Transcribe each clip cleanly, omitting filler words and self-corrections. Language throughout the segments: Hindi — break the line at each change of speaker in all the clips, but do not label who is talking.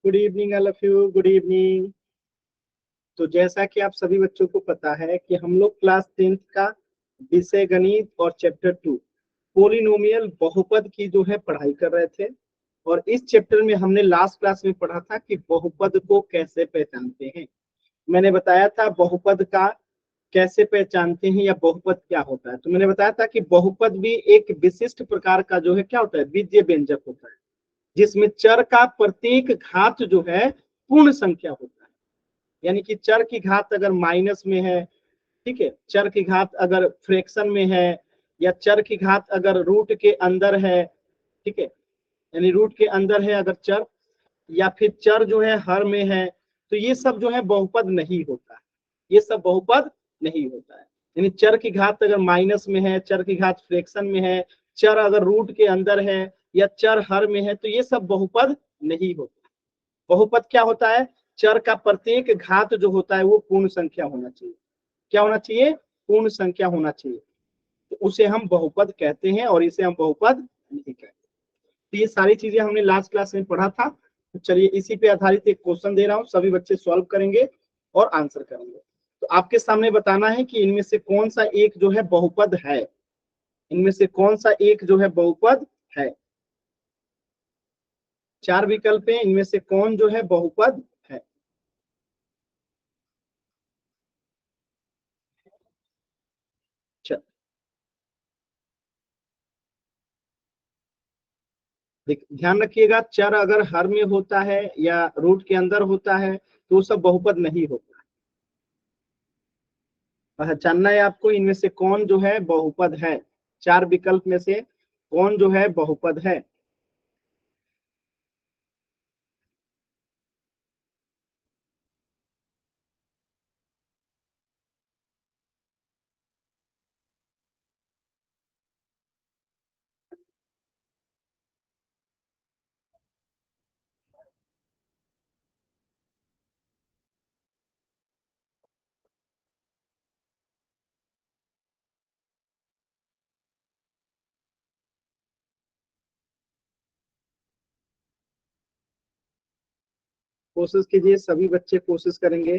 Good evening all of you, good evening. तो जैसा कि आप सभी बच्चों को पता है कि हम लोग क्लास 10th का विषय गणित और चैप्टर 2 पोलिनोमियल बहुपद की जो है पढ़ाई कर रहे थे। और इस चैप्टर में हमने लास्ट क्लास में पढ़ा था कि बहुपद को कैसे पहचानते हैं। मैंने बताया था बहुपद का कैसे पहचानते हैं या बहुपद क्या होता है। तो मैंने बताया था कि बहुपद भी एक विशिष्ट प्रकार का जो है क्या होता है, बीजीय व्यंजक होता है, जिसमें चर का प्रत्येक घात जो है पूर्ण संख्या होता है। यानी कि चर की घात अगर माइनस में है, ठीक है, चर की घात अगर फ्रैक्शन में है, या चर की घात अगर रूट के अंदर है, ठीक है, यानी रूट के अंदर है अगर चर, या फिर चर जो है हर में है, तो ये सब जो है बहुपद नहीं होता है। ये सब बहुपद नहीं होता है। यानी चर की घात अगर माइनस में है, चर की घात फ्रैक्शन में है, चर अगर रूट के अंदर है, या चर हर में है, तो ये सब बहुपद नहीं होता। बहुपद क्या होता है, चर का प्रत्येक घात जो होता है वो पूर्ण संख्या होना चाहिए। क्या होना चाहिए, पूर्ण संख्या होना चाहिए। तो उसे हम बहुपद कहते हैं और इसे हम बहुपद नहीं कहते। तो ये सारी चीजें हमने लास्ट क्लास में पढ़ा था। तो चलिए इसी पे आधारित एक क्वेश्चन दे रहा हूँ, सभी बच्चे सॉल्व करेंगे और आंसर करेंगे। तो आपके सामने बताना है कि इनमें से कौन सा एक जो है बहुपद है। इनमें से कौन सा एक जो है बहुपद है। 4 विकल्प है, इनमें से कौन जो है बहुपद है। चल ध्यान रखिएगा, चर अगर हर में होता है या रूट के अंदर होता है तो वो सब बहुपद नहीं होता। पहचानना है आपको इनमें से कौन जो है बहुपद है। 4 विकल्प में से कौन जो है बहुपद है। कोशिश कीजिए, सभी बच्चे कोशिश करेंगे।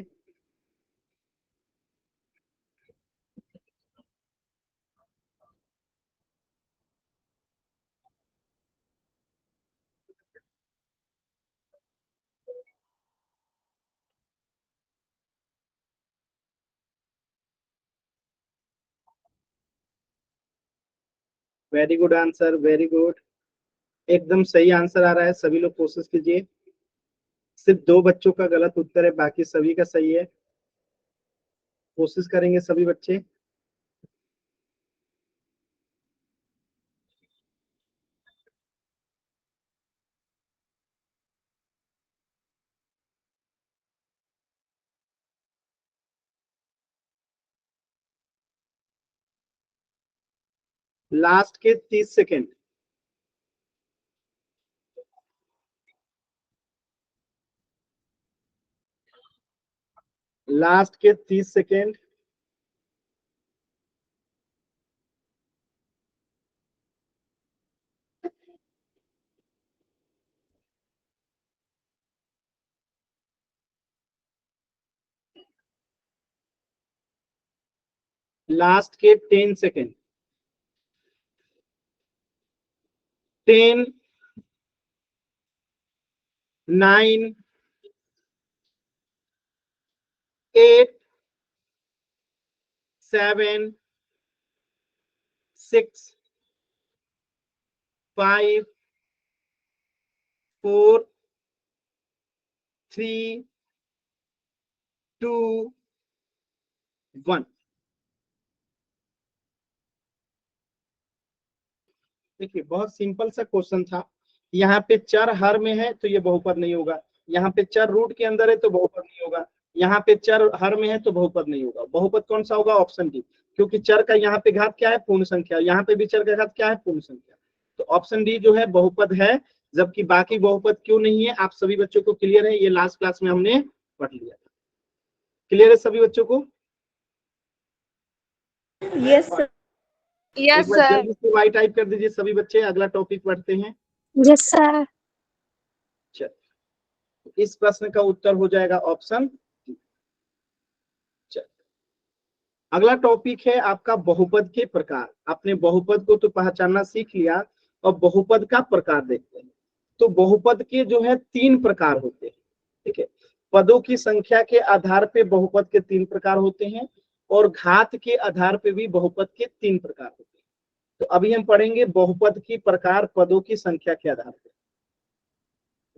Very good answer, very good, एकदम सही आंसर आ रहा है। सभी लोग कोशिश कीजिए। सिर्फ 2 बच्चों का गलत उत्तर है, बाकी सभी का सही है। कोशिश करेंगे सभी बच्चे। लास्ट के 30 सेकेंड। लास्ट के 30 सेकेंड। लास्ट के 10 सेकेंड। 10, 9, 8, 7, 6, 5, 4, 3, 2, 1। देखिए बहुत सिंपल सा क्वेश्चन था। यहाँ पे चर हर में है तो ये बहुपद नहीं होगा। यहाँ पे चर रूट के अंदर है तो बहुपद नहीं होगा। यहाँ पे चर हर में है तो बहुपद नहीं होगा। बहुपद कौन सा होगा, ऑप्शन डी, क्योंकि चर का यहाँ पे घात क्या है, पूर्ण संख्या। यहाँ पे भी चर का घात क्या है, पूर्ण संख्या। तो ऑप्शन डी जो है बहुपद है। जबकि बाकी बहुपद क्यों नहीं है, आप सभी बच्चों को क्लियर है, ये लास्ट क्लास में हमने पढ़ लिया था। क्लियर है सभी बच्चों को।
Yes sir.
एक बार जल्दी से वाई टाइप कर दीजिए सभी बच्चे, अगला टॉपिक पढ़ते हैं।
Yes sir.
चल इस प्रश्न का उत्तर हो जाएगा ऑप्शन। अगला टॉपिक है आपका बहुपद के प्रकार। आपने बहुपद को तो पहचानना सीख लिया, और बहुपद का प्रकार देखते हैं। तो बहुपद के जो है 3 प्रकार होते हैं, ठीक है। पदों की संख्या के आधार पे बहुपद के 3 प्रकार होते हैं, और घात के आधार पे भी बहुपद के 3 प्रकार होते हैं। तो अभी हम पढ़ेंगे बहुपद की प्रकार पदों की संख्या के आधार पे।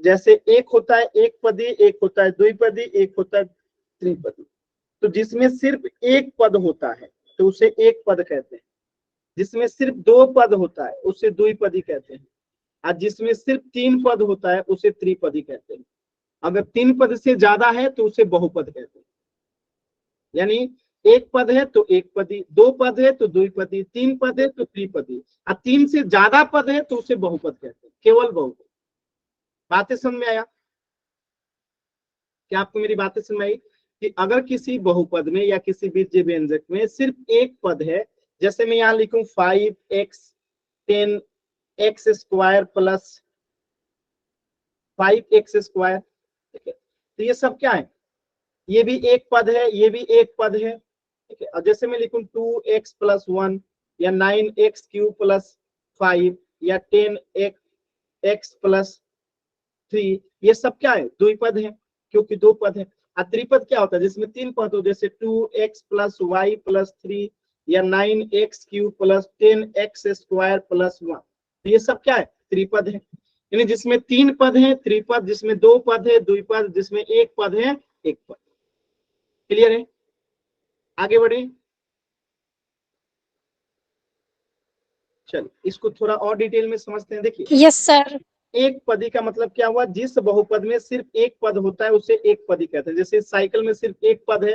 जैसे एक होता है एक पदी, एक होता है द्विपदी, एक होता है त्रिपदी। तो जिसमें सिर्फ एक पद होता है तो उसे एक पद कहते हैं। जिसमें सिर्फ 2 पद होता है उसे द्विपदी कहते हैं। और जिसमें सिर्फ 3 पद होता है उसे त्रिपदी कहते हैं। अगर 3 पद से ज्यादा है तो उसे बहुपद कहते हैं। यानी एक पद है तो एक पदी, 2 पद है तो द्विपदी, 3 पद है तो त्रिपदी, और 3 से ज्यादा पद है तो उसे बहुपद कहते हैं, केवल बहुपद। बातें समझ में आया? क्या आपको मेरी बातें समझ में आई कि अगर किसी बहुपद में या किसी बीजीय व्यंजक में सिर्फ एक पद है, जैसे मैं यहां लिखूं 5x 10x square plus 5x square, ठीक है। तो ये सब क्या है? ये भी एक पद है, ये भी एक पद है, ठीक है। और जैसे मैं लिखूं 2x प्लस 1 या 9x क्यूब प्लस 5 या 10x प्लस 3, ये सब क्या है? द्विपद है, क्योंकि 2 पद है। और त्रिपद क्या होता है? जिसमें 3 पद हो, जैसे 2x प्लस वाई प्लस 3 या 9x cube plus 10x square plus 1। तो ये सब क्या है? त्रिपद है। यानी जिसमें 3 पद है त्रिपद, जिसमें 2 पद है द्विपद, जिसमें एक पद है एक पद। क्लियर है? आगे बढ़े। चलो इसको थोड़ा और डिटेल में समझते हैं। देखिए,
यस सर।
एक पदी का मतलब क्या हुआ? जिस बहुपद में सिर्फ एक पद होता है उसे एक पदी कहते हैं। जैसे साइकिल में सिर्फ एक पद है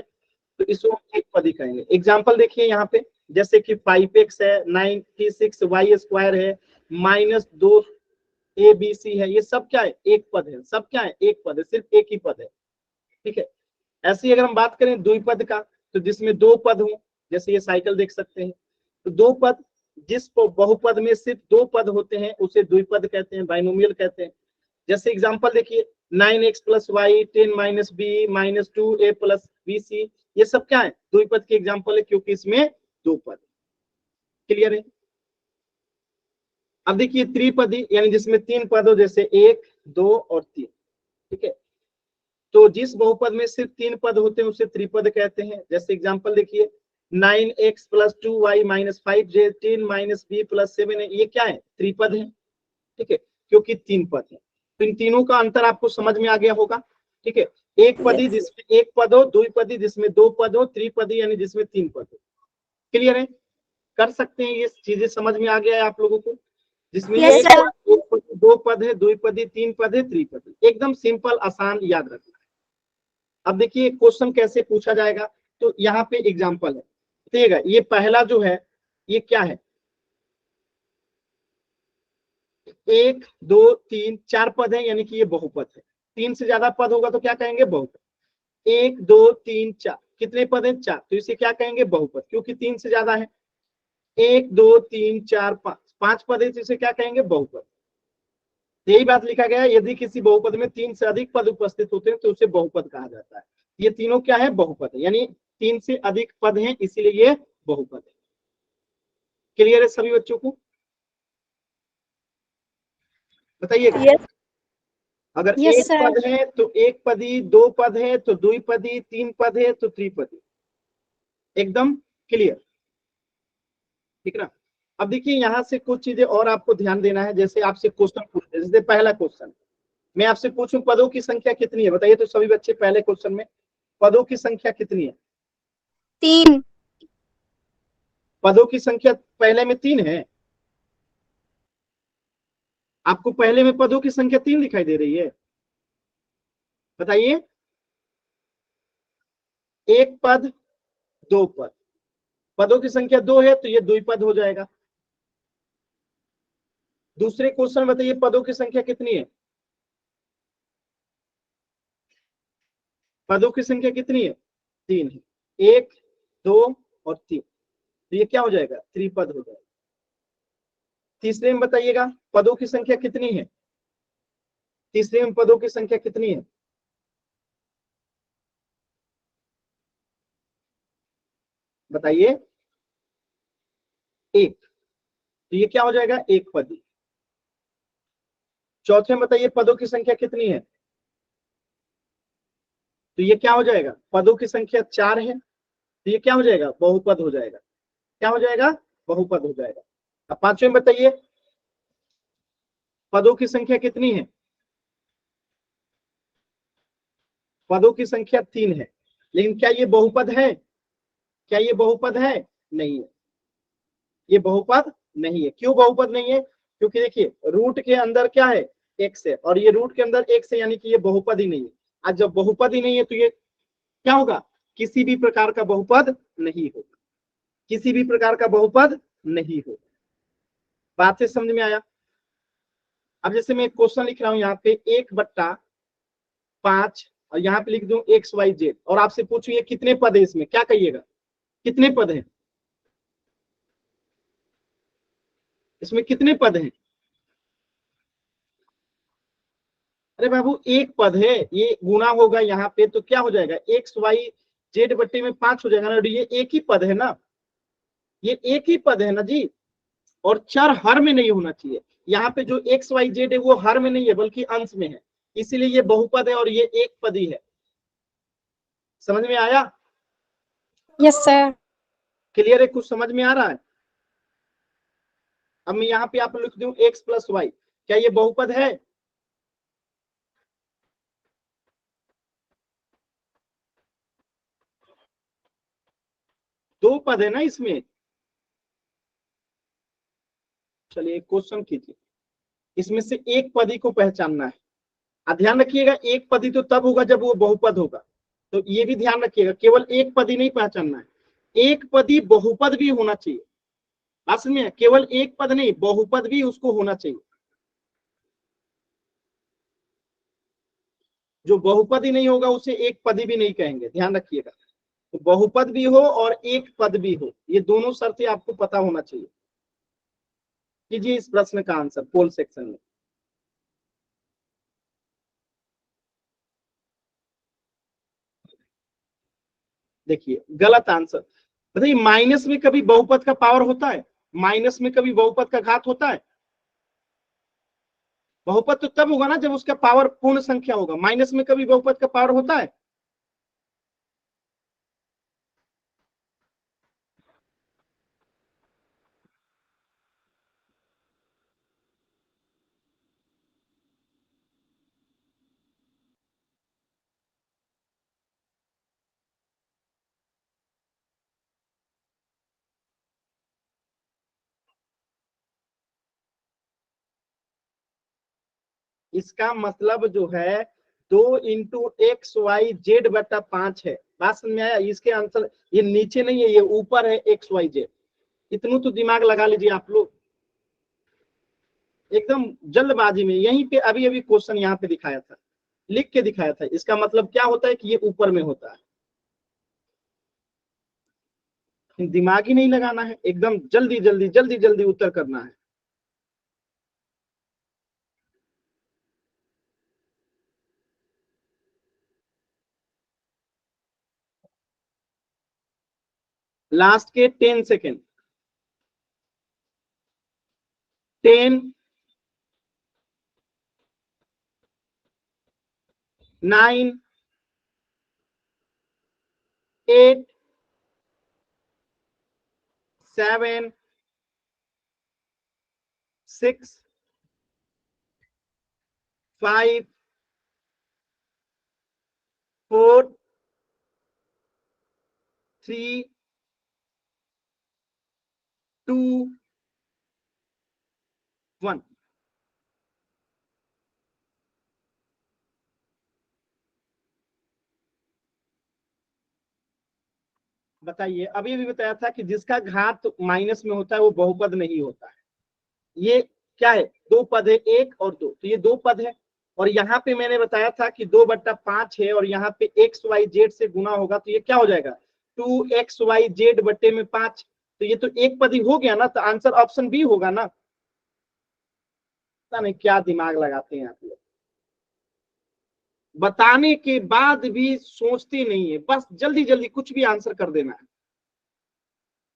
तो इसको एक पदी कहेंगे। एग्जाम्पल देखिए यहाँ पे, जैसे कि 5x है, 96y स्क्वायर है, -2 ABC है, ये सब क्या है? एक पद है। सब क्या है? एक पद है, सिर्फ एक ही पद है, ठीक है। ऐसे ही अगर हम बात करें द्विपद का, तो जिसमें 2 पद हो, जैसे ये साइकिल देख सकते हैं, तो 2 पद, जिस बहुपद में सिर्फ 2 पद होते हैं उसे द्विपद कहते हैं, बाइनोमियल कहते हैं। जैसे एग्जांपल देखिए, 9x plus Y 10 minus B minus 2a plus bc, ये सब क्या है? द्विपद के एग्जांपल है, क्योंकि इसमें 2 पद। क्लियर है? अब देखिए त्रिपदी, यानी जिसमें 3 पद हो, जैसे 1 2 और 3, ठीक है। तो जिस बहुपद में सिर्फ 3 पद होते हैं उसे त्रिपद कहते हैं। जैसे एग्जांपल देखिए, 9x plus 2y minus 5j 10 minus b plus 7 है, ये क्या है? त्रिपद है, ठीक है, क्योंकि 3 पद है। तो इन तीनों का अंतर आपको समझ में आ गया होगा, ठीक है। एक पदी जिसमें एक पद हो, द्विपदी जिसमें 2 पद हो, त्रिपदी यानी जिसमें 3 पद हो। क्लियर है? कर सकते हैं? ये चीजें समझ में आ गया है आप लोगों को? जिसमें
Yes,
एक
sir.
पद, 2 पद है, द्विपदी 3 पद है, त्रिपदी। एकदम सिंपल आसान, याद रखना। अब देखिए क्वेश्चन कैसे पूछा जाएगा। तो यहाँ पे एग्जांपल है, देखिएगा। ये पहला जो है ये क्या है? 1 2 3 4 पद है, यानी कि ये बहुपद है। 3 से ज्यादा पद होगा तो क्या कहेंगे? बहुपद। 1 2 3 4, कितने पद है? 4, तो इसे क्या कहेंगे? बहुपद, क्योंकि 3 से ज्यादा है। 1 2 3 4 5, 5 पद है तो इसे क्या कहेंगे? बहुपद। यही बात लिखा गया है, यदि किसी बहुपद में 3 से अधिक पद उपस्थित होते हैं तो उसे बहुपद कहा जाता है। ये तीनों क्या है? बहुपद है, यानी 3 से अधिक पद हैं, इसीलिए ये बहुपद है। क्लियर है सभी बच्चों को? बताइए।
Yes.
अगर
Yes,
एक
sir.
पद है तो एक पदी, 2 पद है तो द्विपदी, 3 पद है तो त्रिपदी। एकदम क्लियर, ठीक ना? अब देखिए यहां से कुछ चीजें और आपको ध्यान देना है। जैसे आपसे क्वेश्चन पूछते, जैसे पहला क्वेश्चन मैं आपसे पूछूं पदों की संख्या कितनी है? बताइए तो सभी बच्चे, पहले क्वेश्चन में पदों की संख्या कितनी है?
3.
पदों की संख्या पहले में 3 है। आपको पहले में पदों की संख्या 3 दिखाई दे रही है? बताइए। एक पद, 2 पद, पदों की संख्या 2 है तो ये द्विपद हो जाएगा। दूसरे क्वेश्चन बताइए पदों की संख्या कितनी है? पदों की संख्या कितनी है? 3 है। 1 2 और 3, तो ये क्या हो जाएगा? त्रिपद हो जाएगा। तीसरे में बताइएगा पदों की संख्या कितनी है? तीसरे में पदों की संख्या कितनी है? बताइए 1, तो ये क्या हो जाएगा, एक पदी। चौथे में बताइए पदों की संख्या कितनी है, तो ये क्या हो जाएगा, पदों की संख्या 4 है, तो ये क्या हो जाएगा, बहुपद हो जाएगा। क्या हो जाएगा, बहुपद हो जाएगा। अब पांचवें में बताइए पदों की संख्या कितनी है, पदों की संख्या 3 है, लेकिन क्या ये बहुपद है, क्या ये बहुपद है, नहीं है, ये बहुपद नहीं है। क्यों बहुपद नहीं है, क्योंकि देखिए रूट के अंदर क्या है, x है, और ये रूट के अंदर x है, यानी कि ये बहुपद ही नहीं है। आज जब बहुपद ही नहीं है तो ये क्या होगा, किसी भी प्रकार का बहुपद नहीं होगा, किसी भी प्रकार का बहुपद नहीं होगा। बात से समझ में आया। अब जैसे मैं एक क्वेश्चन लिख रहा हूं यहाँ पे 1/5 और यहाँ पे लिख दूं XYZ और आपसे पूछूं ये कितने पद है, इसमें क्या कहिएगा, कितने पद हैं, इसमें कितने पद हैं। अरे बाबू एक पद है, ये गुना होगा यहाँ पे तो क्या हो जाएगा, XYZ बट्टे में 5 हो जाएगा ना, और ये एक ही पद है ना, ये एक ही पद है ना जी। और चर हर में नहीं होना चाहिए, यहाँ पे जो XYZ है वो हर में नहीं है बल्कि अंश में है, इसीलिए ये बहुपद है और ये एक पदी है। समझ में आया,
यस सर।
क्लियर है, कुछ समझ में आ रहा है। अब मैं यहाँ पे आप लिख दूं x+y, क्या ये बहुपद है, दो पद है ना इसमें। चलिए एक क्वेश्चन कीजिए, इसमें से एक पदी को पहचानना है। ध्यान रखिएगा एक पदी तो तब होगा जब वो बहुपद होगा, तो ये भी ध्यान रखिएगा, केवल एक पदी नहीं पहचानना है, एक पदी बहुपद भी होना चाहिए। असल में केवल एक पद नहीं, बहुपद भी उसको होना चाहिए। जो बहुपद ही नहीं होगा उसे एक पदी भी नहीं कहेंगे, ध्यान रखिएगा। तो बहुपद भी हो और एक पद भी हो, ये दोनों शर्तें आपको पता होना चाहिए। कीजिए इस प्रश्न का आंसर पोल सेक्शन में। देखिए गलत आंसर। बताइए माइनस में कभी बहुपद का पावर होता है, माइनस में कभी बहुपद का घात होता है। बहुपद तो तब होगा ना जब उसका पावर पूर्ण संख्या होगा, माइनस में कभी बहुपद का पावर होता है। इसका मतलब जो है 2 × XYZ/5 है। बात समझ में आया, इसके आंसर ये नीचे नहीं है, ये ऊपर है XYZ। इतना तो दिमाग लगा लीजिए आप लोग, एकदम जल्दबाजी में। यहीं पे अभी अभी क्वेश्चन यहाँ पे दिखाया था, लिख के दिखाया था, इसका मतलब क्या होता है कि ये ऊपर में होता है। दिमाग ही नहीं लगाना है, एकदम जल्दी जल्दी जल्दी जल्दी उत्तर करना है। लास्ट के 10 सेकेंड, 10, 9, 8, 7, 6, 5, 4, 3, 2, 1। बताइए अभी अभी बताया था कि जिसका घात माइनस में होता है वो बहुपद नहीं होता है। ये क्या है, दो पद है, एक और दो, तो ये दो पद है। और यहाँ पे मैंने बताया था कि 2/5 है और यहाँ पे XYZ से गुना होगा तो ये क्या हो जाएगा, 2XYZ/5। तो ये तो एक पद ही हो गया ना, तो आंसर ऑप्शन बी होगा ना। पता नहीं क्या दिमाग लगाते हैं आप लोग, बताने के बाद भी सोचते नहीं है, बस जल्दी जल्दी कुछ भी आंसर कर देना है।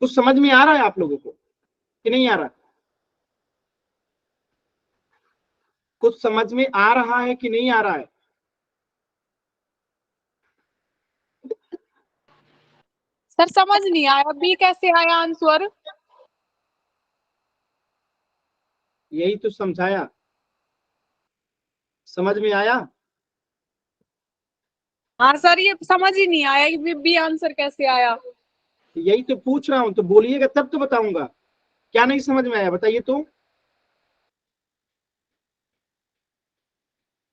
कुछ समझ में आ रहा है आप लोगों को कि नहीं आ रहा? कुछ समझ में आ रहा है कि नहीं आ रहा है?
सर समझ नहीं आया, बी कैसे आया आंसर?
यही तो समझाया, समझ में आया?
हाँ सर, ये समझ ही नहीं आया कि बी आंसर कैसे आया।
यही तो पूछ रहा हूं, तो बोलिएगा तब तो बताऊंगा। क्या नहीं समझ में आया बताइए तो?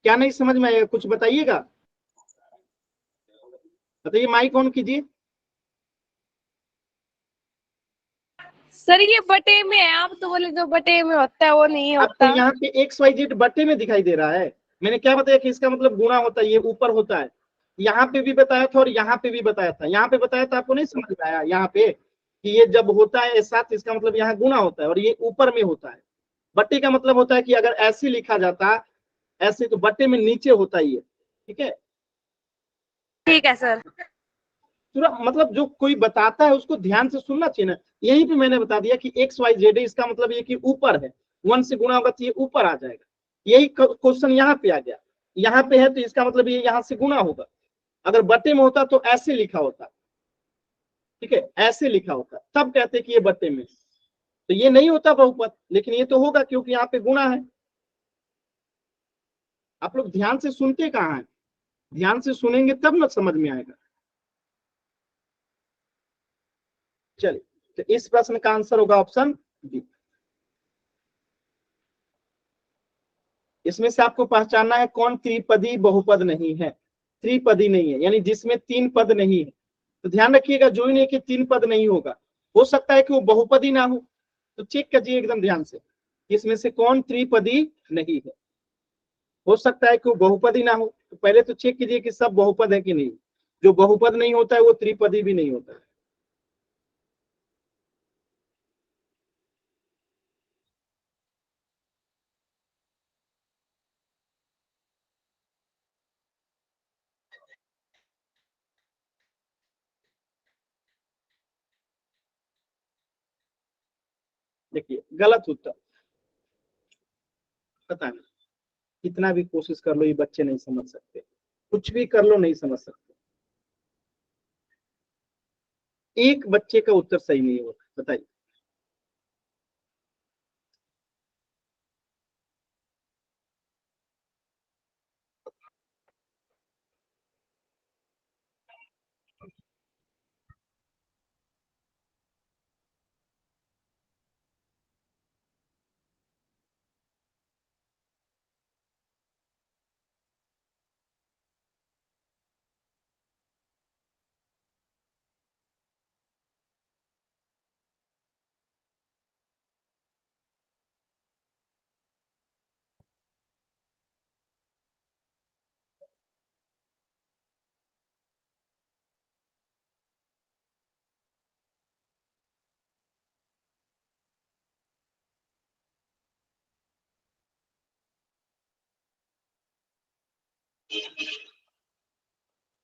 क्या नहीं समझ में आएगा कुछ बताइएगा, बताइए। माइक ऑन कीजिए।
सर ये बटे में है, आप तो बोले जो बटे में होता है वो नहीं
आपको
होता।
यहाँ पे एक्स वाई जेड बट्टे में दिखाई दे रहा है? मैंने क्या बताया कि इसका मतलब गुणा होता है, ये ऊपर होता है। यहाँ पे भी बताया था और यहाँ पे भी बताया था। यहाँ पे बताया था, आपको नहीं समझ में आया यहाँ पे कि ये जब होता है साथ, इसका मतलब यहाँ गुणा होता है और ये ऊपर में होता है। बट्टे का मतलब होता है कि अगर ऐसे लिखा जाता ऐसे, तो बट्टे में नीचे होता ही है। ठीक है,
ठीक है सर।
पूरा मतलब जो कोई बताता है उसको ध्यान से सुनना चाहिए ना। यहीं पे मैंने बता दिया कि एक्स वाई जेड है, इसका मतलब ये कि ऊपर है, 1 से गुणा होगा तो ये ऊपर आ जाएगा। यही क्वेश्चन यहाँ पे आ गया। यहाँ पे है तो इसका मतलब ये यहाँ से गुणा होगा। अगर बट्टे में होता तो ऐसे लिखा होता। ठीक है, ऐसे लिखा होता तब कहते कि ये बट्टे में, तो ये नहीं होता बहुपद, लेकिन ये तो होगा क्योंकि यहाँ पे गुणा है। आप लोग ध्यान से सुनते कहाँ है? ध्यान से सुनेंगे तब ना समझ में आएगा। चलिए, तो इस प्रश्न का आंसर होगा ऑप्शन बी। इसमें से आपको पहचानना है कौन त्रिपदी बहुपद नहीं है। त्रिपदी नहीं है यानी जिसमें 3 पद नहीं है। तो ध्यान रखिएगा, जो ही नहीं कि 3 पद नहीं होगा, हो सकता है कि वो बहुपदी ना हो। तो चेक कीजिए एकदम ध्यान से, इसमें से कौन त्रिपदी नहीं है। हो सकता है कि वो बहुपदी ना हो, तो पहले तो चेक कीजिए कि सब बहुपद है कि नहीं। जो बहुपद नहीं होता है वो त्रिपदी भी नहीं होता है। देखिए, गलत उत्तर। पता नहीं, कितना भी कोशिश कर लो ये बच्चे नहीं समझ सकते, कुछ भी कर लो नहीं समझ सकते। एक बच्चे का उत्तर सही नहीं होगा, बताइए।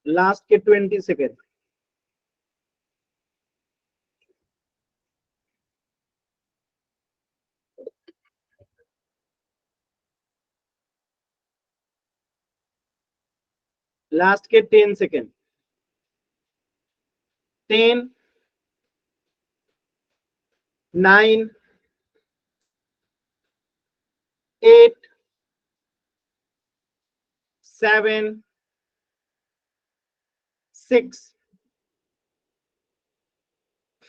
लास्ट के 20 सेकेंड। लास्ट के 10 सेकेंड। 10, 9, 8, 7, 6,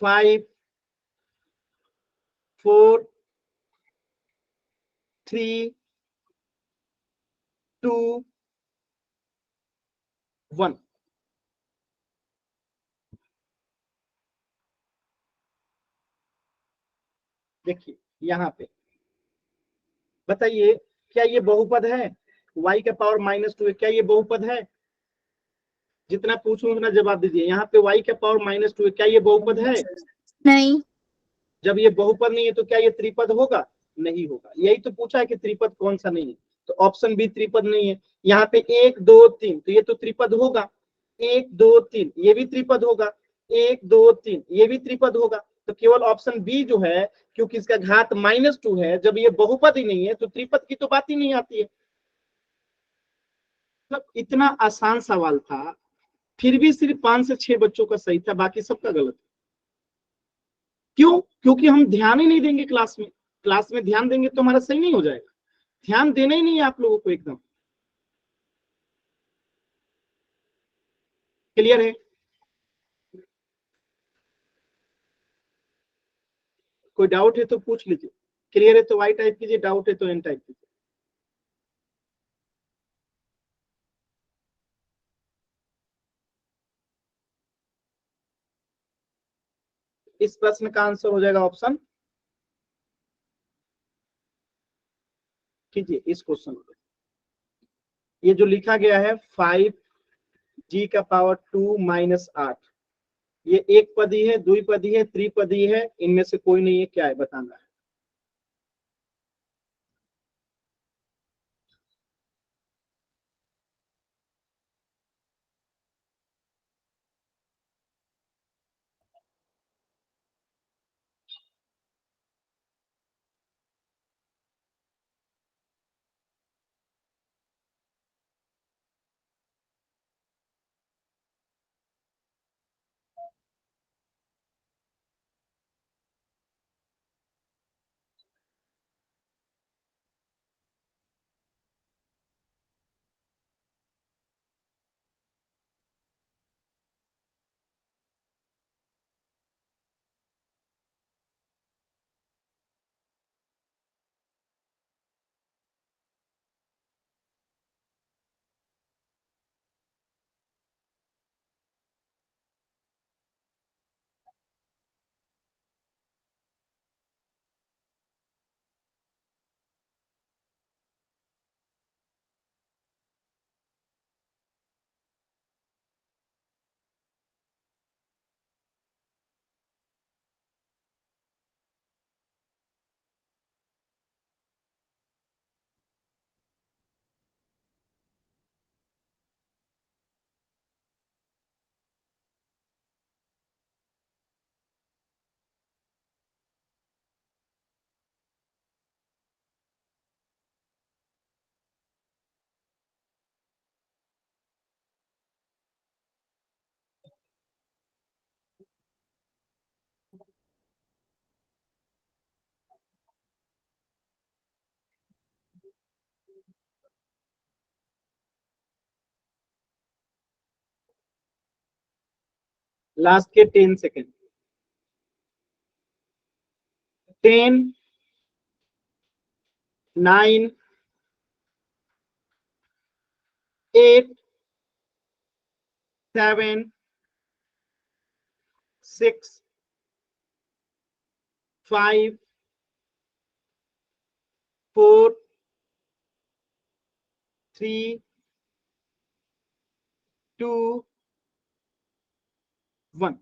5, 4, 3, 2, 1। देखिए यहाँ पे बताइए, क्या ये बहुपद है? y का पावर -2, क्या ये बहुपद है? जितना पूछूं उतना जवाब दीजिए। यहाँ पे y का पावर -2, क्या ये बहुपद है?
नहीं।
जब ये बहुपद नहीं है तो क्या ये त्रिपद होगा? नहीं होगा। यही तो पूछा है कि त्रिपद कौन सा नहीं है, तो ऑप्शन बी त्रिपद नहीं है। यहाँ पे 1 2 3, तो ये तो त्रिपद होगा। 1 2 3 ये भी त्रिपद होगा। 1 2 3 ये भी त्रिपद होगा। तो केवल ऑप्शन बी जो है, क्योंकि इसका घात -2 है, जब ये बहुपद ही नहीं है तो त्रिपद की तो बात ही नहीं आती है। मतलब इतना आसान सवाल था, फिर भी सिर्फ 5 से 6 बच्चों का सही था, बाकी सबका गलत। क्यों? क्योंकि हम ध्यान ही नहीं देंगे क्लास में। क्लास में ध्यान देंगे तो हमारा सही नहीं हो जाएगा। ध्यान देना ही नहीं है आप लोगों को एकदम। क्लियर है? कोई डाउट है तो पूछ लीजिए। क्लियर है तो वाई टाइप कीजिए, डाउट है तो एन टाइप कीजिए। इस प्रश्न का आंसर हो जाएगा ऑप्शन, कीजिए इस क्वेश्चन को। ये जो लिखा गया है 5g⁻² - 8, ये एक पदी है, द्विपदी है, त्रिपदी है, इनमें से कोई नहीं है, क्या है बताना है। लास्ट के 10 सेकेंड। 10, 9, 8, 7, 6, 5, 4, 3, 2, 1।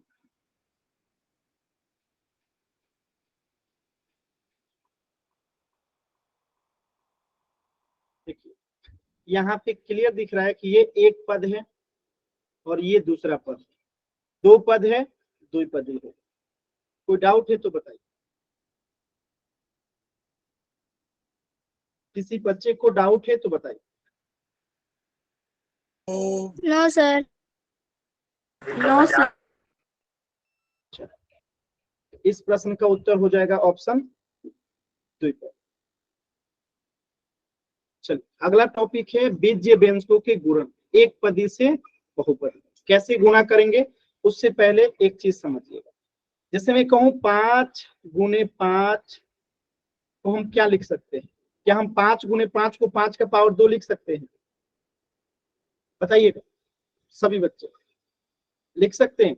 देखिए यहाँ पे क्लियर दिख रहा है कि ये एक पद है और ये दूसरा पद। दो पद है, द्विपदी है। कोई डाउट है तो बताइए। किसी बच्चे को डाउट है तो बताइए।
No sir. No sir.
इस प्रश्न का उत्तर हो जाएगा ऑप्शन द्विपद। चलिए अगला टॉपिक है बीजीय व्यंजकों के गुणन, एक पदी से बहुपदी। कैसे गुणा करेंगे उससे पहले एक चीज समझिएगा। जैसे मैं कहूं 5 × 5, तो हम क्या लिख सकते हैं? क्या हम 5 × 5 को 5⁻² लिख सकते हैं? बताइएगा सभी बच्चे, लिख सकते हैं?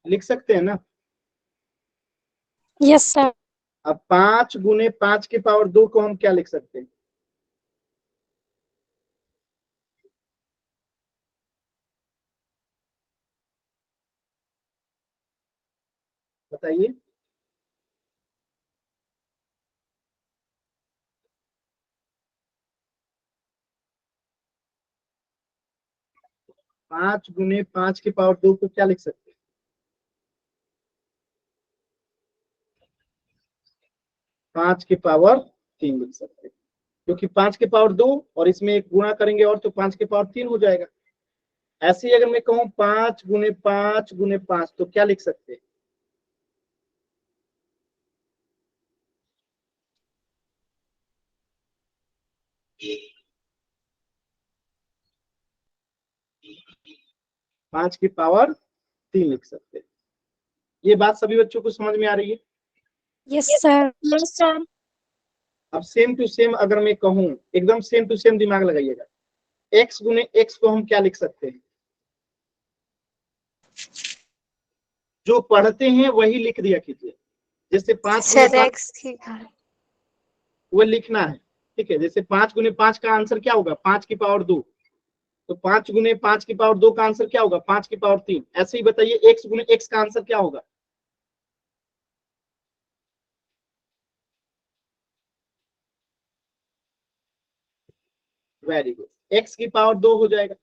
लिख सकते हैं ना?
Yes sir.
अब 5 × 5⁻² को हम क्या लिख सकते हैं? बताइए। 5 गुने 5 की पावर 2 को क्या लिख सकते हैं? 5 की पावर 3 लिख सकते हैं, क्योंकि 5 की पावर 2 और इसमें एक गुणा करेंगे और तो 5 की पावर 3 हो जाएगा। ऐसे ही अगर मैं कहूं 5 गुने 5 गुने 5 तो क्या लिख सकते हैं? पांच की पावर 3 लिख सकते हैं। ये बात सभी बच्चों को समझ में आ रही है?
Yes sir. Yes sir.
अब सेम टू सेम अगर मैं कहूं, एकदम सेम टू सेम दिमाग लगाइएगा, x गुने x को हम क्या लिख सकते हैं? जो पढ़ते हैं वही लिख दिया कीजिए। जैसे 5 गुने 5 वो लिखना है, ठीक है। जैसे 5 गुने 5 का आंसर क्या होगा? 5 की पावर 2। तो 5 गुने 5 की पावर 2 का आंसर क्या होगा? 5 की पावर 3। ऐसे ही बताइए x गुने x का आंसर क्या होगा? वेरी गुड, x की पावर 2 हो जाएगा।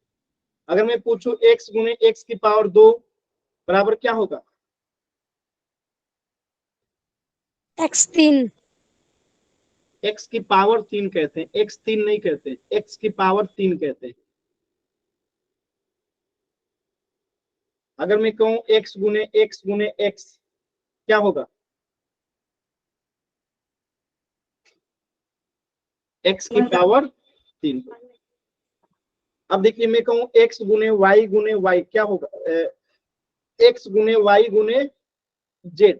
अगर मैं पूछूं x गुने x की पावर 2 बराबर क्या होगा?
x3।
x की पावर 3 कहते हैं, x3 नहीं कहते, x की पावर 3 कहते हैं। अगर मैं कहूं x गुने x क्या होगा? x की पावर 3। अब देखिए मैं कहूं x गुने y क्या होगा? x गुने y गुने z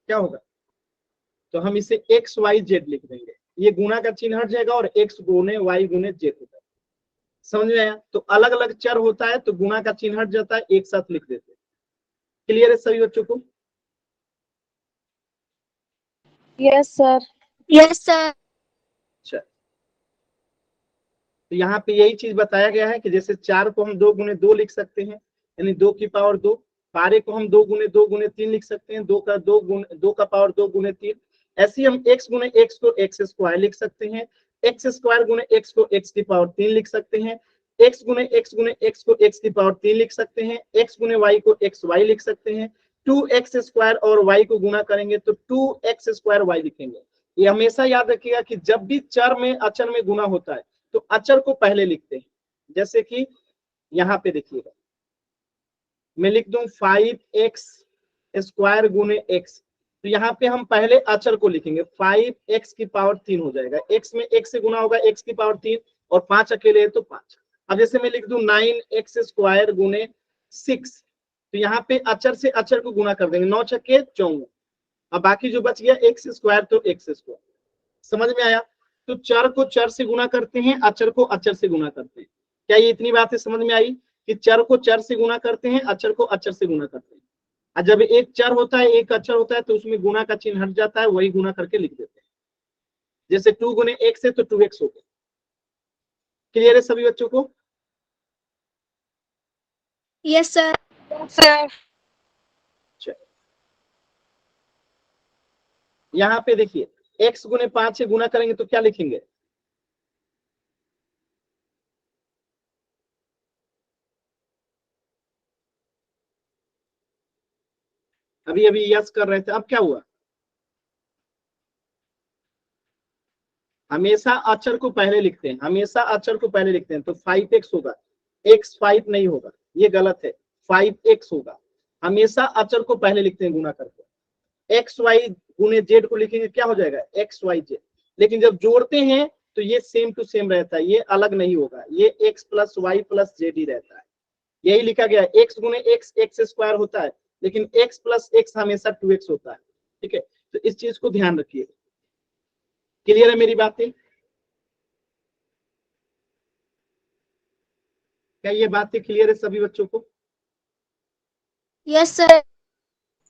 क्या होगा? तो हम इसे एक्स वाई जेड लिख देंगे, ये गुणा का चिन्ह हट जाएगा और x गुने y गुने जेड होता है। समझ में आया? तो अलग अलग चर होता है तो गुणा का चिन्ह हट जाता है, एक साथ लिख देते हैं। क्लियर है सभी बच्चों को?
Yes sir. Yes sir.
अच्छा, तो यहाँ पे यही चीज बताया गया है कि जैसे 4 को हम 2 गुने 2 लिख सकते हैं, यानी 2 की पावर 2। 12 को हम 2 गुने 3 लिख सकते हैं, 2 का पावर 2 गुने 3। ऐसे ही हम x गुने x को x स्क्वायर लिख सकते हैं, x स्क्वायर गुने x को x की पावर 3 लिख सकते हैं, x गुने x को x की पावर 3 लिख सकते हैं, x गुने y को xy लिख सकते हैं। 2x स्क्वायर और y को गुणा करेंगे तो 2x स्क्वायर y लिखेंगे। ये हमेशा याद रखिएगा कि जब भी चर में अचर में गुणा होता है तो अचर को पहले लिखते हैं। जैसे कि यहां पे देखिएगा, मैं लिख दूं 5x स्क्वायर गुने x, तो यहाँ पे हम पहले अचर को लिखेंगे, 5x की पावर 3 हो जाएगा। x में x से गुना होगा, x की पावर 3 और 5 अकेले है तो 5। अब जैसे मैं लिख दूं 9x स्क्वायर गुने 6, तो यहाँ पे अचर से अचर को गुना कर देंगे, 9 छक्के 54। अब बाकी जो बच गया x स्क्वायर तो x स्क्वायर। समझ में आया? तो चर को चर से गुना करते हैं, अचर को अचर से गुना करते हैं। क्या ये इतनी बातें समझ में आई कि चर को चर से गुना करते हैं, अचर को अचर से गुना करते हैं? और जब एक चर होता है एक अचर होता है तो उसमें गुना का चिन्ह हट जाता है, वही गुना करके लिख देते हैं। जैसे 2 गुने x है तो 2x हो गया। क्लियर है सभी बच्चों को?
Yes sir. सर।
यहाँ पे देखिए x गुने 5 से गुना करेंगे तो क्या लिखेंगे? अभी अभी यस कर रहे थे, अब क्या हुआ? हमेशा अचर को पहले लिखते हैं, हमेशा अचर को पहले लिखते हैं। तो 5x होगा, x 5 नहीं होगा, ये गलत है, 5x होगा। हमेशा अचर को पहले लिखते हैं गुना करके। एक्स वाई गुने जेड को लिखेंगे क्या हो जाएगा? X Y Z. लेकिन जब जोड़ते हैं तो ये सेम टू सेम रहता है, ये अलग नहीं होगा, ये x plus Y plus z ही रहता है। यही लिखा गया है, x गुने x एक्स स्क्वायर होता है, लेकिन x प्लस x हमेशा 2x होता है। ठीक है, तो इस चीज को ध्यान रखिए। क्लियर है मेरी बातें? क्या ये बातें क्लियर है सभी बच्चों को?
Yes sir.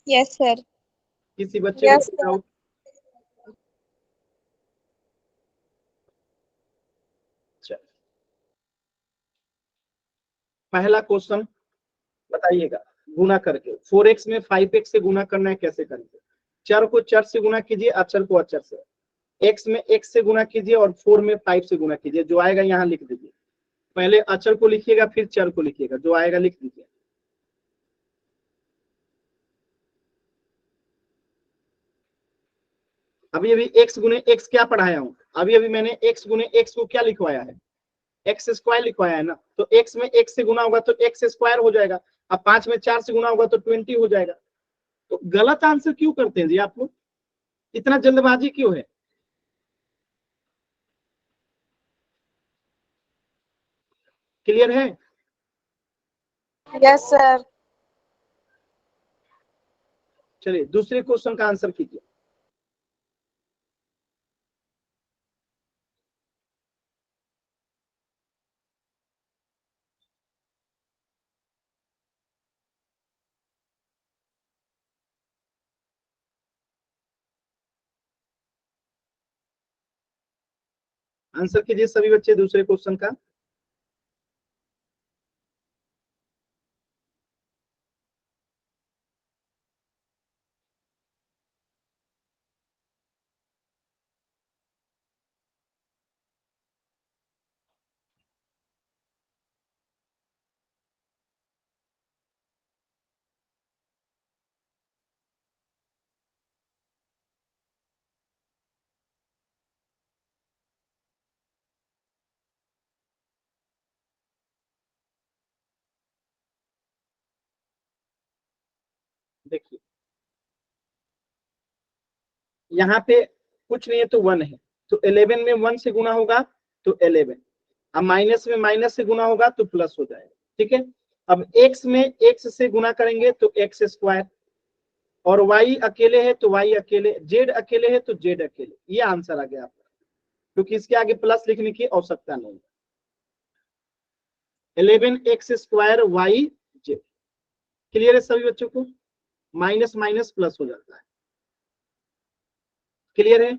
Yes sir.
किसी बच्चे को कोई डाउट? पहला क्वेश्चन बताइएगा, गुना करके 4x में 5x से गुना करना है, कैसे करेंगे? चर को चर से गुना कीजिए, अचर को अचर से। x में x से गुना कीजिए और 4 में 5 से गुना कीजिए, जो आएगा यहाँ लिख दीजिए। पहले अचर को लिखिएगा फिर चर को लिखिएगा, जो आएगा लिख दीजिए। अभी अभी एक्स गुने एक्स क्या पढ़ाया हूं, अभी अभी मैंने एक्स गुने एक्स को क्या लिखवाया है, एक्स स्क्वायर लिखवाया है ना। तो एक्स में एक्स से गुना होगा तो एक्स स्क्वायर हो जाएगा। अब 5 में 4 से गुना होगा तो 20 हो जाएगा। तो गलत आंसर क्यों करते हैं जी आप लोग, इतना जल्दबाजी क्यों है? क्लियर है?
Yes sir.
चलिए दूसरे क्वेश्चन का आंसर कीजिए। आंसर कीजिए सभी बच्चे दूसरे क्वेश्चन का। देखिए यहाँ पे कुछ नहीं है तो 1 है, तो 11 में 1 से गुना होगा तो 11। अब माइनस में माइनस से गुना होगा तो प्लस हो जाएगा। ठीक है, अब x में x से गुना करेंगे तो x स्क्वायर, और y अकेले है तो y अकेले, z अकेले है तो z अकेले। ये आंसर आ गया आपका, क्योंकि इसके आगे प्लस लिखने की आवश्यकता नहीं। 11x square y z। Clear है सभी बच्चों को? माइनस माइनस प्लस हो जाता है। क्लियर है?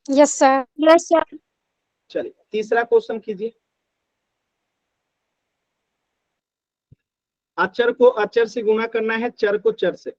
Yes sir. Yes sir.
चलिए तीसरा क्वेश्चन कीजिए। अचर को अचर से गुना करना है, चर को चर से।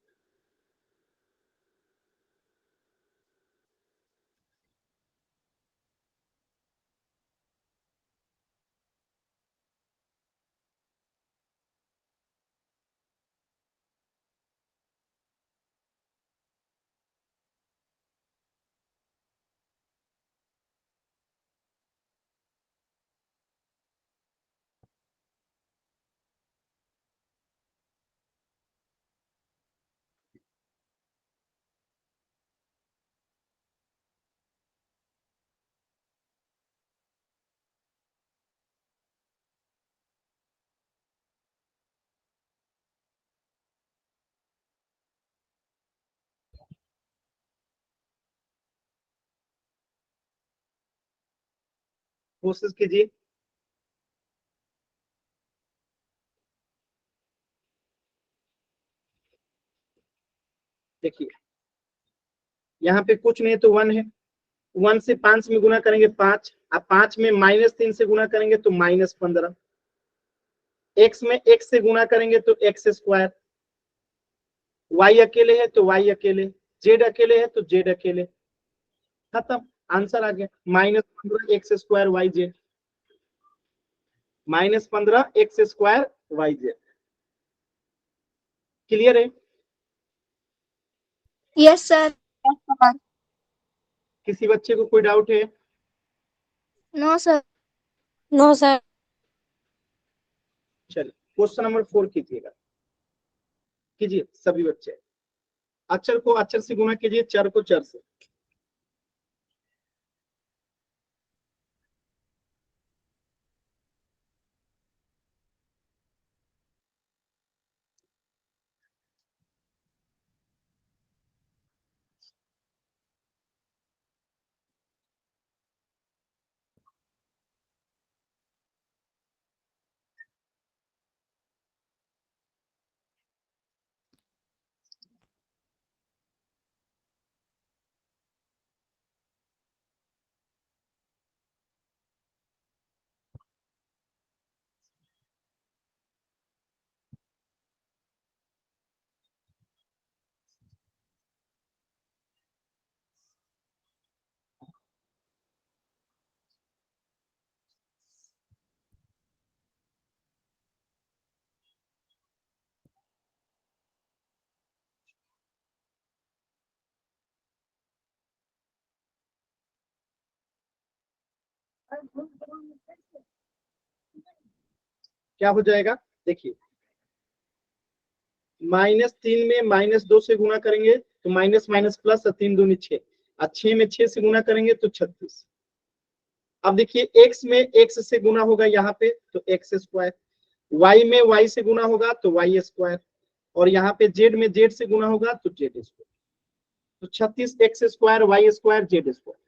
कोशिश कीजिए। देखिए यहाँ पे कुछ नहीं तो 1 है, 1 से 5 में गुना करेंगे 5, अब 5 में -3 से गुना करेंगे तो -15। x में x से गुना करेंगे तो x स्क्वायर, y अकेले है तो y अकेले, z अकेले है तो z अकेले। खत्म, आंसर आ गया। -15 x square y z, -15 x square y z। Clear है?
Yes sir.
किसी बच्चे को कोई डाउट है?
No sir. No sir.
चलिए क्वेश्चन नंबर 4 कीजिएगा। कीजिए सभी बच्चे। अक्षर को अक्षर से गुना कीजिए, चर को चर से। क्या हो जाएगा, देखिए -3 में -2 से गुना करेंगे तो माइनस माइनस प्लस, 3 दूनी 6, और 6 में 6 से गुना करेंगे तो 36। अब देखिए x में x से गुना होगा यहाँ पे तो x स्क्वायर, y में y से गुना होगा तो y स्क्वायर, और यहाँ पे z में z से गुना होगा तो z स्क्वायर। तो 36 x square y square z square.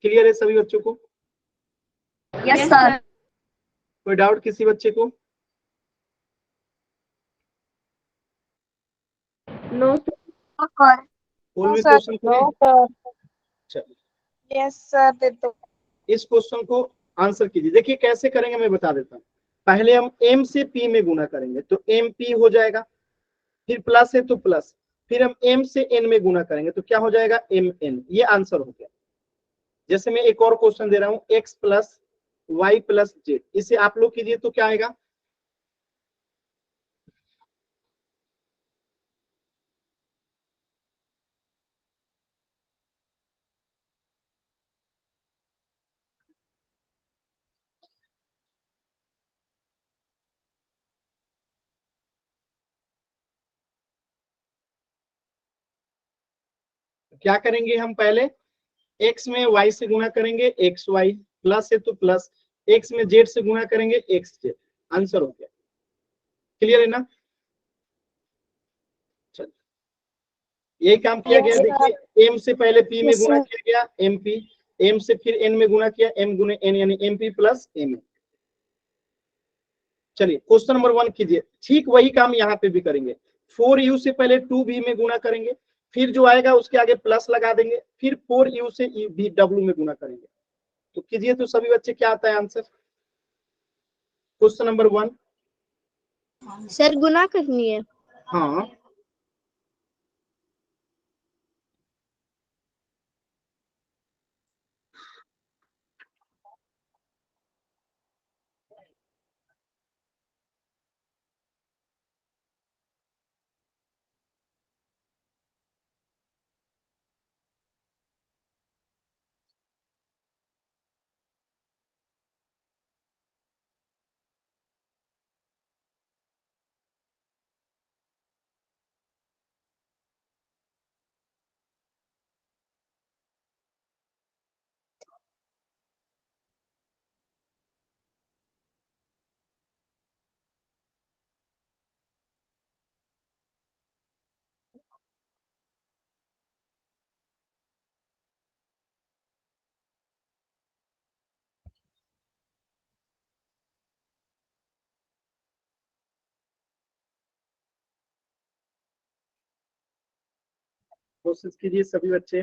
Clear है सभी बच्चों को?
Yes sir.
कोई डाउट किसी बच्चे को?
No sir.
फुल में
सर
क्वेश्चन
नो
करें?
सर।
चलिए
यस सर दे दो।
इस क्वेश्चन को आंसर कीजिए। देखिए कैसे करेंगे मैं बता देता हूँ। पहले हम m से p में गुना करेंगे तो mp हो जाएगा, फिर प्लस है तो प्लस, फिर हम m से n में गुना करेंगे तो क्या हो जाएगा mn। ये आंसर हो गया। जैसे मैं एक और क्वेश्चन दे रहा हूँ x plus Y plus Z, इसे आप लोग कीजिए तो क्या आएगा, क्या करेंगे हम पहले x में y से गुना करेंगे एक्स वाई, प्लस है तो प्लस, x में z से गुना करेंगे एक्स जेड। आंसर हो गया। क्लियर है ना? यही काम किया गया। देखिए m से पहले p में गुना किया गया mp, m से फिर n में गुना किया m गुने n यानी mp प्लस m। चलिए क्वेश्चन नंबर 1 कीजिए। ठीक वही काम यहाँ पे भी करेंगे। 4u से पहले 2v में गुना करेंगे, फिर जो आएगा उसके आगे प्लस लगा देंगे, फिर 4u से v w में गुना करेंगे। तो कीजिए तो सभी बच्चे क्या आता है आंसर। Question number 1।
सर गुना करनी है।
हाँ कोशिश कीजिए सभी बच्चे।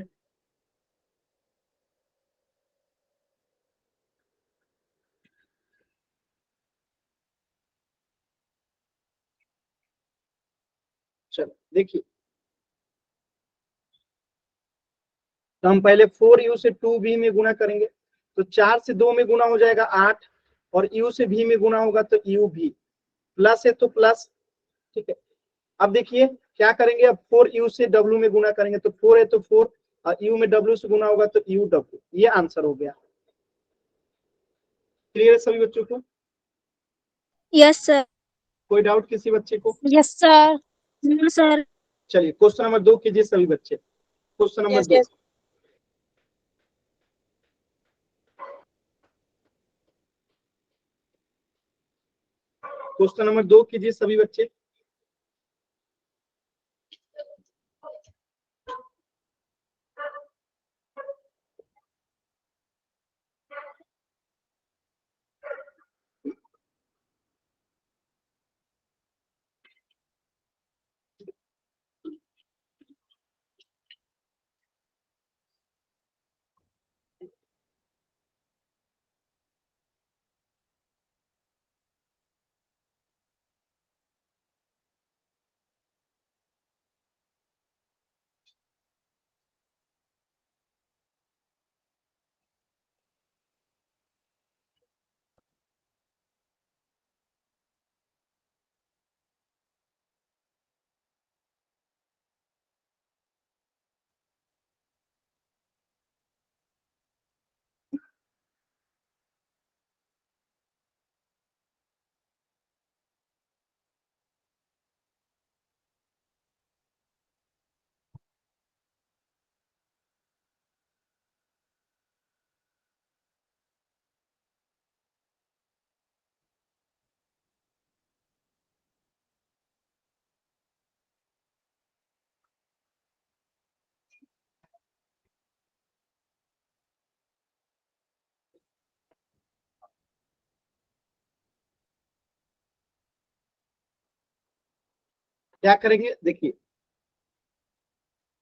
चलो देखिए, तो हम पहले 4u से 2v में गुना करेंगे तो 4 से 2 में गुना हो जाएगा 8, और u से v में गुना होगा तो u v, प्लस है तो प्लस। ठीक है, अब देखिए क्या करेंगे, अब 4u से w में गुना करेंगे तो 4 है तो 4, और u में w से गुना होगा तो u w। ये आंसर हो गया। क्लियर है सभी बच्चों को?
Yes sir.
कोई डाउट किसी बच्चे को?
Yes sir. No sir.
चलिए क्वेश्चन नंबर 2 कीजिए सभी बच्चे। Question number
yes
2।
Yes.
Question number 2 कीजिए सभी बच्चे। क्या करेंगे, देखिए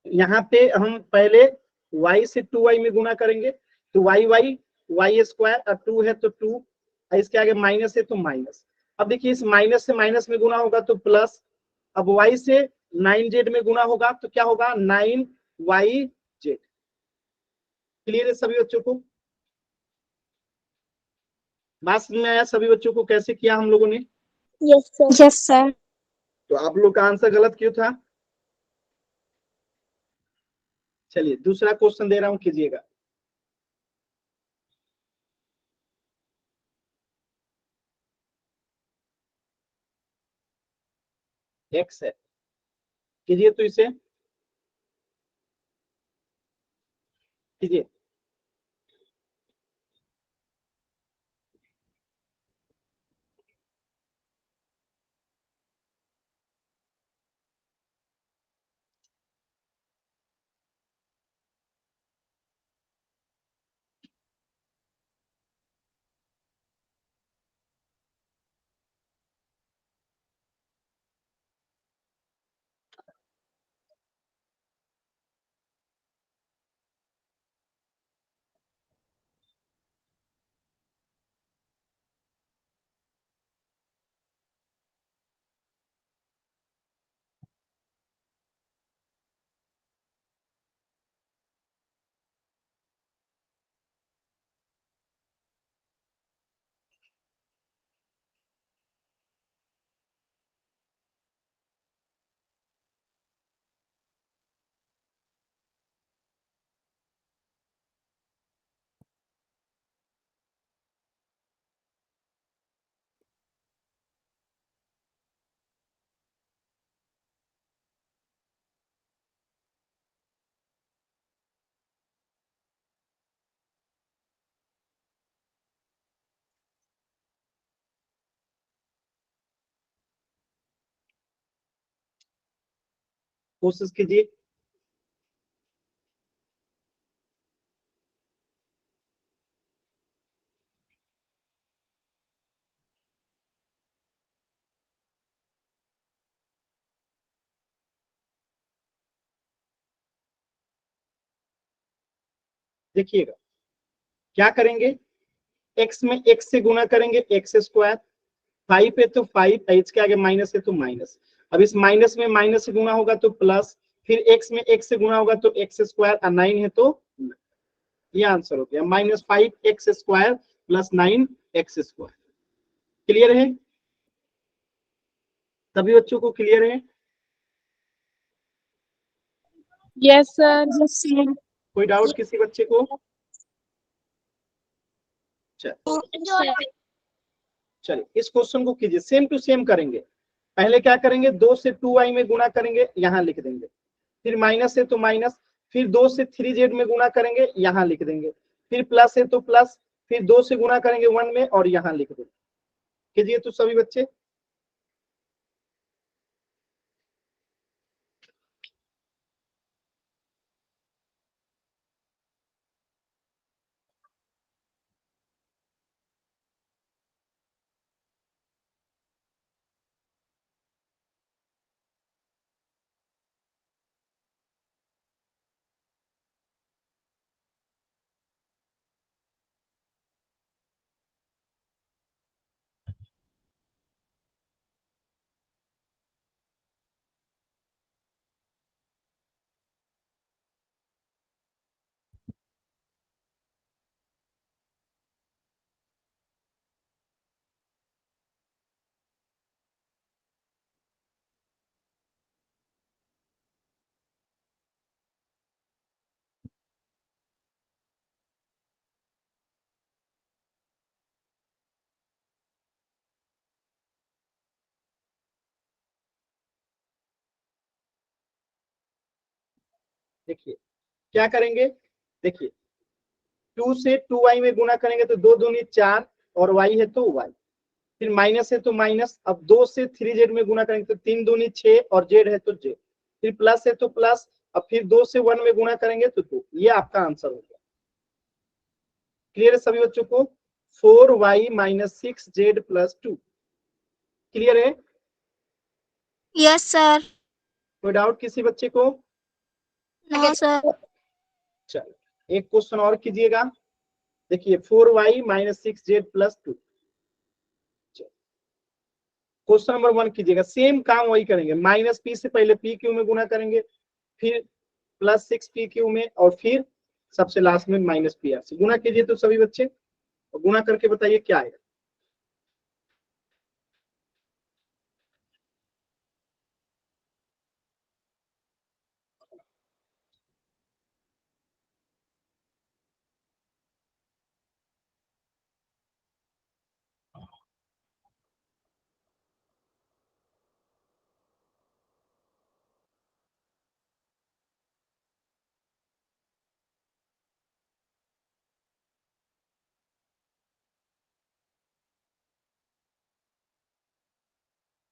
यहाँ पे हम पहले y से 2y में गुना करेंगे, तो y स्क्वायर और 2 है तो 2, इसके आगे माइनस है तो माइनस। अब देखिए इस माइनस से माइनस में गुना होगा तो प्लस, अब y से 9z में गुना होगा तो क्या होगा 9yz। क्लियर है सभी बच्चों को, बात समझ में आया सभी बच्चों को कैसे किया हम लोगों ने।
Yes sir. Yes sir.
तो आप लोग का आंसर गलत क्यों था। चलिए दूसरा क्वेश्चन दे रहा हूं, कीजिएगा। x है, कीजिए तो इसे कीजिए। कोशिश कीजिए। देखिएगा क्या करेंगे, x में x से गुना करेंगे एक्स स्क्वायर, 5 है तो 5, एच के आगे माइनस है तो माइनस। अब इस माइनस में माइनस से गुना होगा तो प्लस, फिर x में x से गुना होगा तो एक्स स्क्वायर और 9 है तो ये आंसर हो गया -5x² प्लस 9x²। क्लियर है सभी बच्चों को, क्लियर है।
Yes sir. Yes sir.
कोई डाउट किसी बच्चे को। चलिए इस क्वेश्चन को कीजिए, सेम टू सेम करेंगे। पहले क्या करेंगे, 2 से 2y में गुना करेंगे, यहाँ लिख देंगे, फिर माइनस है तो माइनस, फिर 2 से 3z में गुना करेंगे, यहाँ लिख देंगे, फिर प्लस है तो प्लस, फिर 2 से गुना करेंगे 1 में और यहाँ लिख देंगे। कीजिए तो सभी बच्चे। देखिए क्या करेंगे, देखिए 2 से 2y में गुना करेंगे तो 2 दूनी 4 और y है तो y, फिर माइनस है तो माइनस, अब 2 से 3z में गुना करेंगे तो 3 दूनी 6 और z है तो z, फिर प्लस है तो प्लस, अब फिर 2 से 1 में गुना करेंगे तो 2। ये आपका आंसर हो गया। क्लियर है सभी बच्चों को, 4y - 6z + 2। क्लियर है।
Yes sir.
कोई डाउट किसी बच्चे को?
No sir.
चलो एक क्वेश्चन और कीजिएगा। देखिए 4y minus 6z plus 2। Question number 1 कीजिएगा, सेम काम वही करेंगे, माइनस पी से पहले पी क्यू में गुना करेंगे, फिर प्लस 6 पी क्यू में, और फिर सबसे लास्ट में माइनस पी आर से गुना कीजिए। तो सभी बच्चे और गुना करके बताइए क्या आएगा।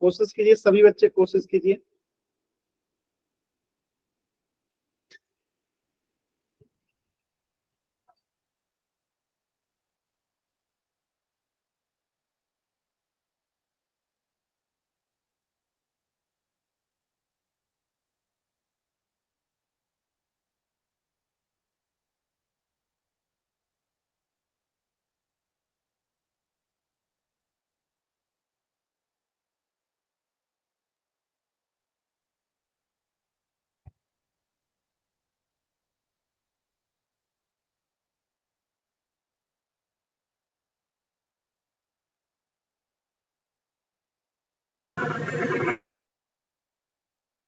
कोशिश कीजिए सभी बच्चे, कोशिश कीजिए।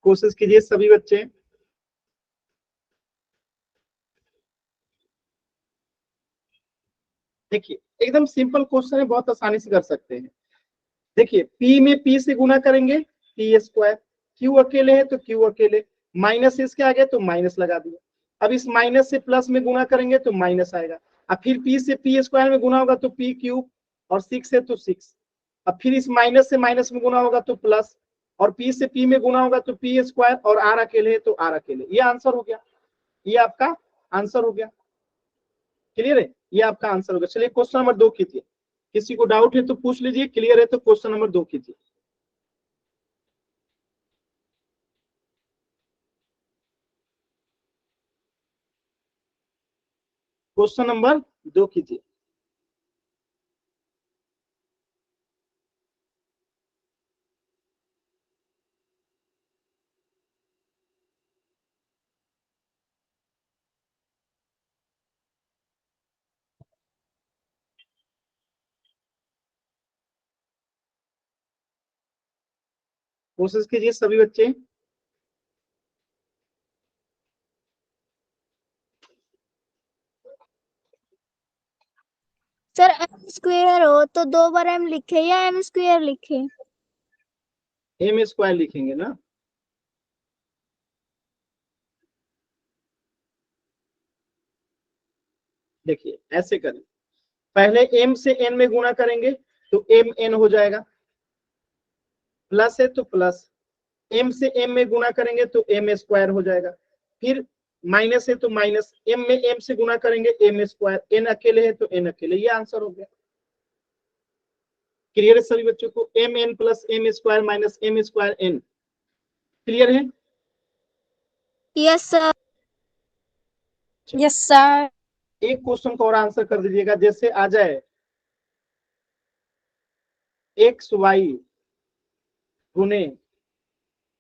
कोशिश कीजिए सभी बच्चे। देखिए एकदम सिंपल क्वेश्चन है, बहुत आसानी से कर सकते हैं। देखिए p में p से गुना करेंगे p स्क्वायर, q अकेले है तो q अकेले, माइनस इसके आगे तो माइनस लगा दिए। अब इस माइनस से प्लस में गुना करेंगे तो माइनस आएगा। अब फिर p से p स्क्वायर में गुना होगा तो p क्यूब, और 6 है तो 6। अब फिर इस माइनस से माइनस में गुना होगा तो प्लस, और p से p में गुना होगा तो p स्क्वायर, और r अकेले है तो r अकेले। ये आंसर हो गया, ये आपका आंसर हो गया। क्लियर है, ये आपका आंसर होगा। चलिए क्वेश्चन नंबर 2 कीजिए। किसी को डाउट है तो पूछ लीजिए, क्लियर है तो क्वेश्चन नंबर 2 कीजिए। क्वेश्चन नंबर 2 कीजिए। कोशिश कीजिए सभी बच्चे।
सर एम स्क्वायर हो तो 2 बार एम लिखे या एम स्क्वायर लिखे?
एम स्क्वायर लिखेंगे ना। देखिए ऐसे करें, पहले m से n में गुणा करेंगे तो m n हो जाएगा, प्लस है तो प्लस, m से m में गुणा करेंगे तो m स्क्वायर हो जाएगा, फिर माइनस है तो माइनस, m में m से गुणा करेंगे m स्क्वायर, n अकेले है तो n अकेले। ये आंसर हो गया। क्लियर है सभी बच्चों को? m n plus m square minus m square n। Clear है?
Yes sir.
Yes sir.
एक क्वेश्चन का और आंसर कर दीजिएगा, जैसे आ जाए एक्स वाई गुने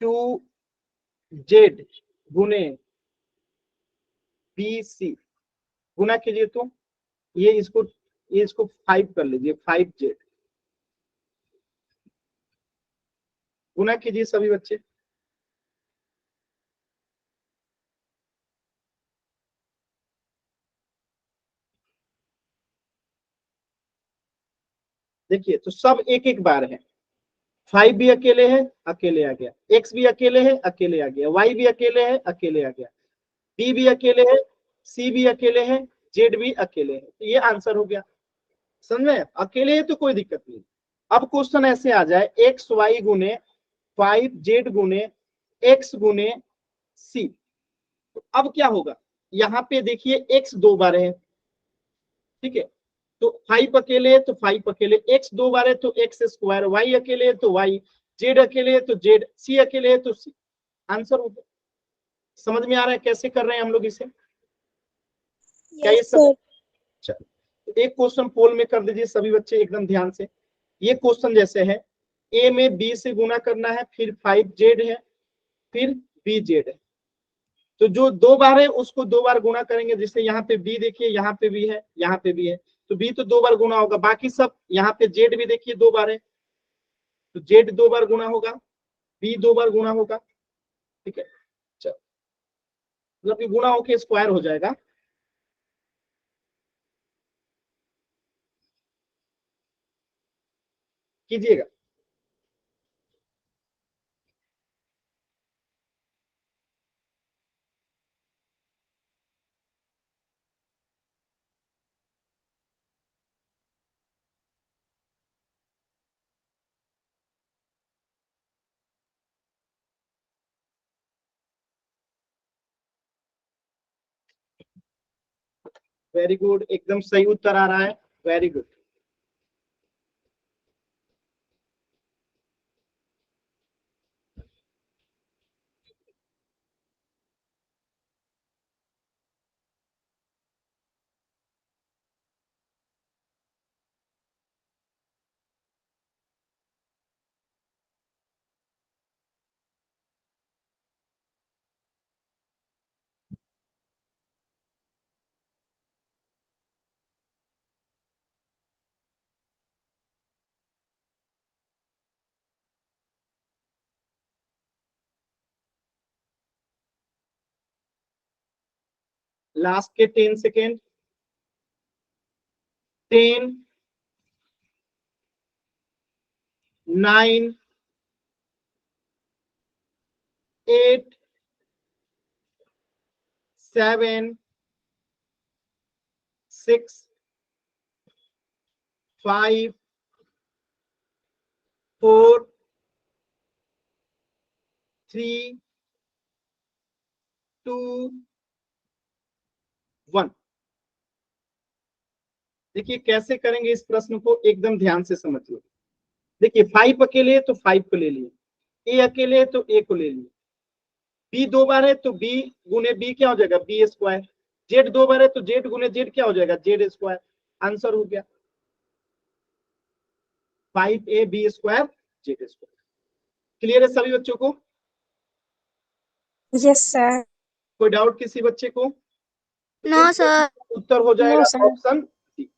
2z गुने बी सी, गुना कीजिए तो ये इसको 5 कर लीजिए, 5z गुना कीजिए सभी बच्चे। देखिए तो सब एक एक बार है, 5 भी अकेले है, अकेले आ गया, x भी अकेले है, अकेले आ गया, y भी अकेले है, अकेले आ गया, b भी अकेले है, c भी अकेले है, z भी अकेले है। तो ये आंसर हो गया। समझ में? अकेले है तो कोई दिक्कत नहीं। अब क्वेश्चन ऐसे आ जाए एक्स वाई गुने 5z गुने x गुने c, तो अब क्या होगा? यहाँ पे देखिए x 2 बार है, ठीक है, तो 5 अकेले है तो 5 अकेले, x 2 बार है तो x स्क्वायर, y अकेले है तो y, जेड अकेले है तो जेड, सी अकेले है तो सी, आंसर हो गया। समझ में आ रहा है कैसे कर रहे हैं हम लोग इसे? क्या ये सब? एक क्वेश्चन पोल में कर दीजिए सभी बच्चे एकदम ध्यान से। ये क्वेश्चन जैसे है, ए में बी से गुना करना है, फिर 5z है, फिर bz है। तो जो 2 बार है उसको 2 बार गुना करेंगे। जैसे यहाँ पे b देखिए, यहाँ पे भी है, यहाँ पे भी है, तो b तो 2 बार गुना होगा। बाकी सब यहाँ पे z भी देखिए 2 बार है, तो z 2 बार गुना होगा, b 2 बार गुना होगा। ठीक है, चलो मतलब कि गुना होके स्क्वायर हो जाएगा। कीजिएगा। वेरी गुड, एकदम सही उत्तर आ रहा है, वेरी गुड। लास्ट के 10 सेकेंड, 10, 9, 8, 7, 6, 5, 4, 3, 2, 1। देखिए कैसे करेंगे इस प्रश्न को, एकदम ध्यान से समझिए। देखिए 5 अकेले है तो 5 को ले लिए, ए अकेले है तो ए को ले लिए, बी 2 बार है तो बी गुने बी क्या हो जाएगा, बी स्क्वायर, जेड 2 बार है तो जेड गुने जेड क्या हो जाएगा, जेड स्क्वायर। आंसर हो गया 5ab square Z square. Clear है सभी बच्चों को?
Yes sir.
कोई डाउट किसी बच्चे को?
No sir.
उत्तर हो जाएगा
नो सर।
Option C.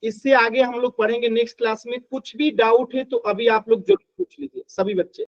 इससे आगे हम लोग पढ़ेंगे नेक्स्ट क्लास में। कुछ भी डाउट है तो अभी आप लोग जरूर पूछ लीजिए सभी बच्चे।